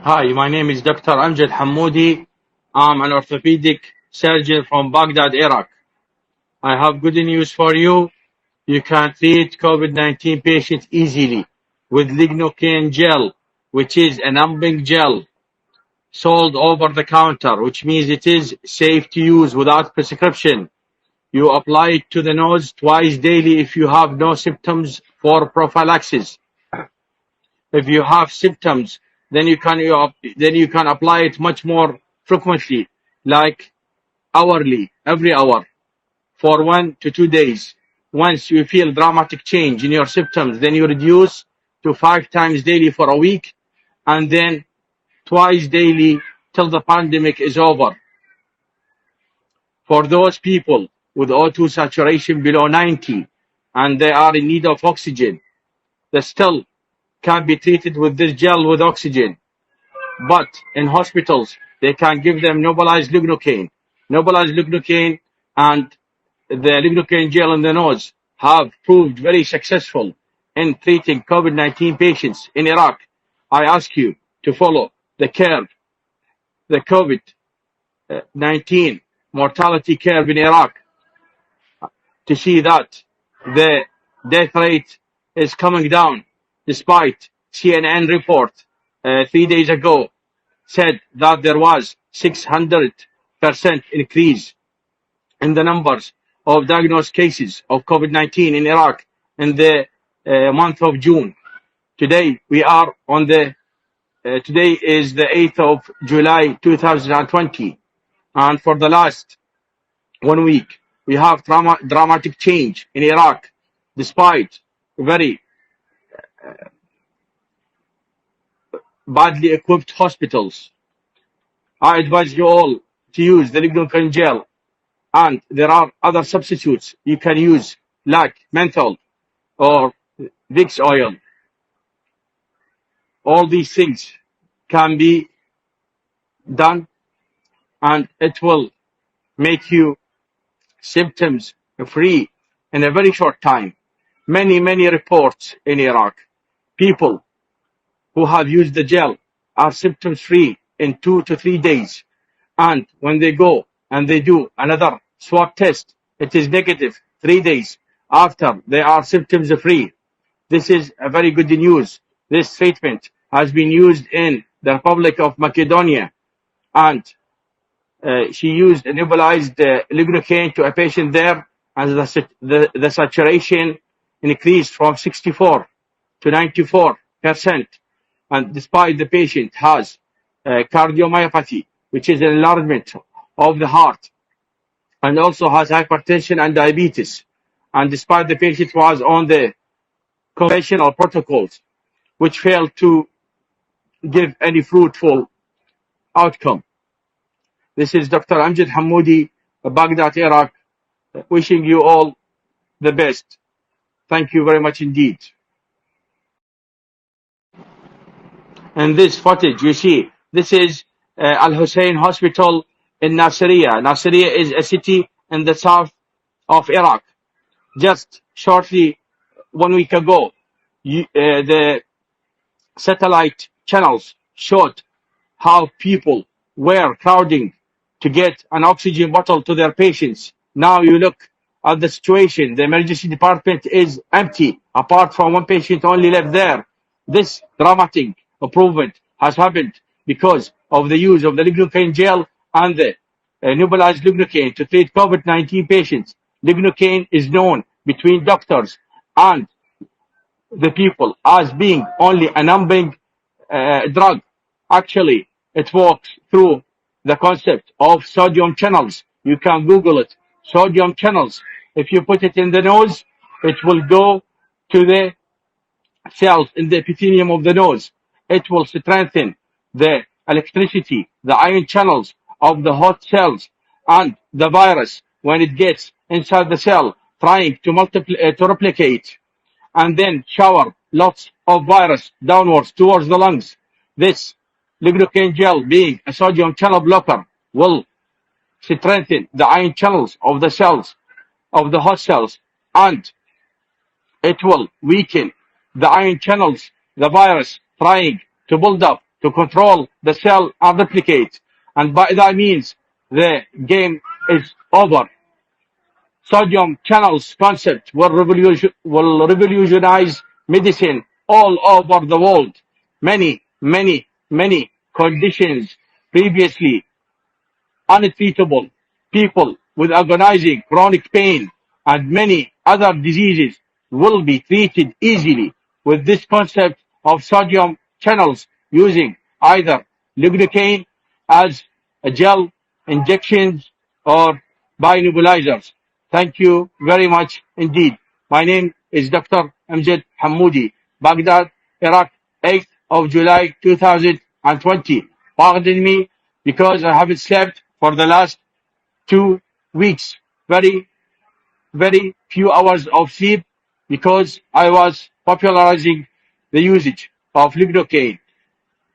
Hi, my name is Dr. Amjad Hammoudi. I'm an orthopedic surgeon from Baghdad, Iraq. I have good news for you. You can treat COVID-19 patients easily with lignocaine gel, which is a numbing gel sold over the counter, which means it is safe to use without prescription. You apply it to the nose twice daily if you have no symptoms for prophylaxis. If you have symptoms, then you can apply it much more frequently, like hourly, every hour, for 1 to 2 days. Once you feel dramatic change in your symptoms, then you reduce to 5 times daily for a week, and then twice daily till the pandemic is over. For those people with O2 saturation below 90 and they are in need of oxygen, they still can be treated with this gel with oxygen. But in hospitals, they can give them nebulized lignocaine. Nebulized lignocaine and the lignocaine gel in the nose have proved very successful in treating COVID-19 patients in Iraq. I ask you to follow the curve, the COVID-19 mortality curve in Iraq, to see that the death rate is coming down, despite CNN report 3 days ago said that there was 600% increase in the numbers of diagnosed cases of COVID-19 in Iraq in the month of June. Today we are on the today is the 8th of July 2020, and for the last 1 week we have dramatic change in Iraq, despite very badly equipped hospitals. I advise you all to use the lignocaine gel, and there are other substitutes you can use like menthol or Vicks oil. All these things can be done, and it will make you symptoms free in a very short time. Many reports in Iraq, people who have used the gel are symptoms free in 2 to 3 days, and when they go and they do another swab test, it is negative 3 days after they are symptoms free. This is a very good news. This treatment has been used in the Republic of Macedonia, and she used nebulized lignocaine to a patient there, and the saturation increased from 64 to 94%. And despite the patient has cardiomyopathy, which is an enlargement of the heart, and also has hypertension and diabetes, and despite the patient was on the conventional protocols, which failed to give any fruitful outcome. This is Dr. Amjad Hammoudi, Baghdad, Iraq, wishing you all the best. Thank you very much indeed. In this footage, you see, this is Al Hussein Hospital in Nasiriyah. Nasiriyah is a city in the south of Iraq. Just shortly 1 week ago, the satellite channels showed how people were crowding to get an oxygen bottle to their patients. Now you look at the situation. The emergency department is empty, apart from one patient only left there. This dramatic improvement has happened because of the use of the lignocaine gel and the nebulized lignocaine to treat COVID-19 patients. Lignocaine is known between doctors and the people as being only a numbing drug. Actually, it works through the concept of sodium channels. You can Google it. Sodium channels. If you put it in the nose, it will go to the cells in the epithelium of the nose. It will strengthen the electricity, the ion channels of the hot cells, and the virus, when it gets inside the cell, trying to replicate, and then shower lots of virus downwards towards the lungs. This lignocaine gel, being a sodium channel blocker, will strengthen the ion channels of the cells, of the hot cells, and it will weaken the ion channels, the virus trying to build up to control the cell and replicate. And by that means, the game is over. Sodium channels concept will revolutionize medicine all over the world. Many conditions previously untreatable, people with agonizing chronic pain, and many other diseases will be treated easily with this concept of sodium channels using either lignocaine as a gel, injections, or by nebulizers. Thank you very much indeed. My name is Dr. Amjad Hammoudi, Baghdad, Iraq, 8th of July 2020. Pardon me because I haven't slept for the last 2 weeks. Very few hours of sleep because I was popularizing the usage of lignocaine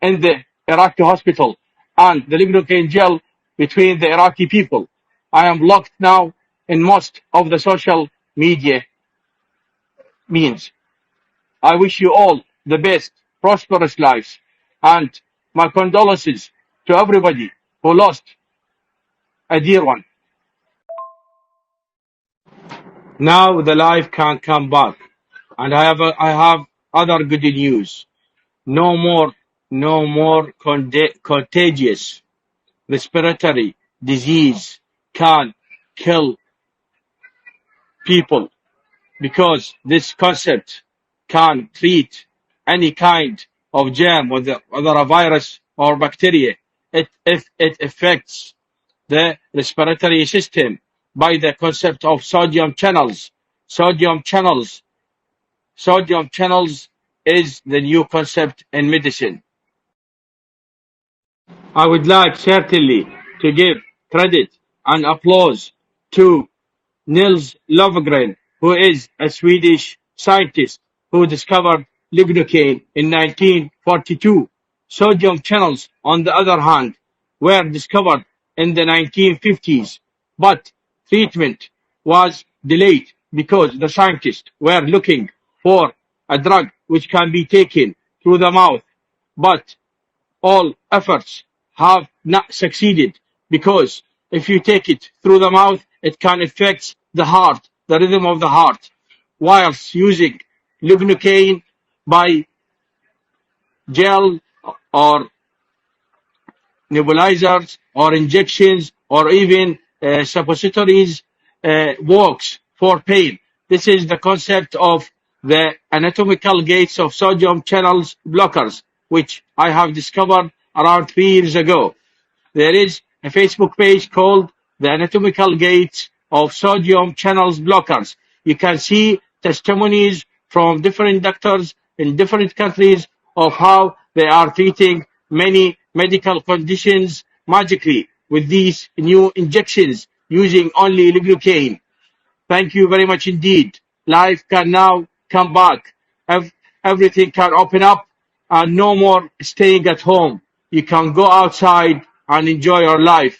in the Iraqi hospital and the lignocaine gel between the Iraqi people. I am blocked now in most of the social media means. I wish you all the best, prosperous lives, and my condolences to everybody who lost a dear one. Now the life can come back, and I have other good news. No more contagious respiratory disease can kill people because this concept can treat any kind of germ, whether a virus or bacteria. If it affects the respiratory system by the concept of sodium channels. Sodium channels. Sodium channels is the new concept in medicine. I would like certainly to give credit and applause to Nils Lövgren, who is a Swedish scientist who discovered lignocaine in 1942. Sodium channels, on the other hand, were discovered in the 1950s, but treatment was delayed because the scientists were looking for a drug which can be taken through the mouth. But all efforts have not succeeded because if you take it through the mouth, it can affect the heart, the rhythm of the heart, whilst using lignocaine by gel or nebulizers or injections or even suppositories works for pain. This is the concept of the anatomical gates of sodium channels blockers, which I have discovered around 3 years ago. There is a Facebook page called the Anatomical Gates of Sodium Channels Blockers. You can see testimonies from different doctors in different countries of how they are treating many medical conditions magically with these new injections using only lignocaine. Thank you very much indeed. Life can now come back. Everything can open up and no more staying at home. You can go outside and enjoy your life.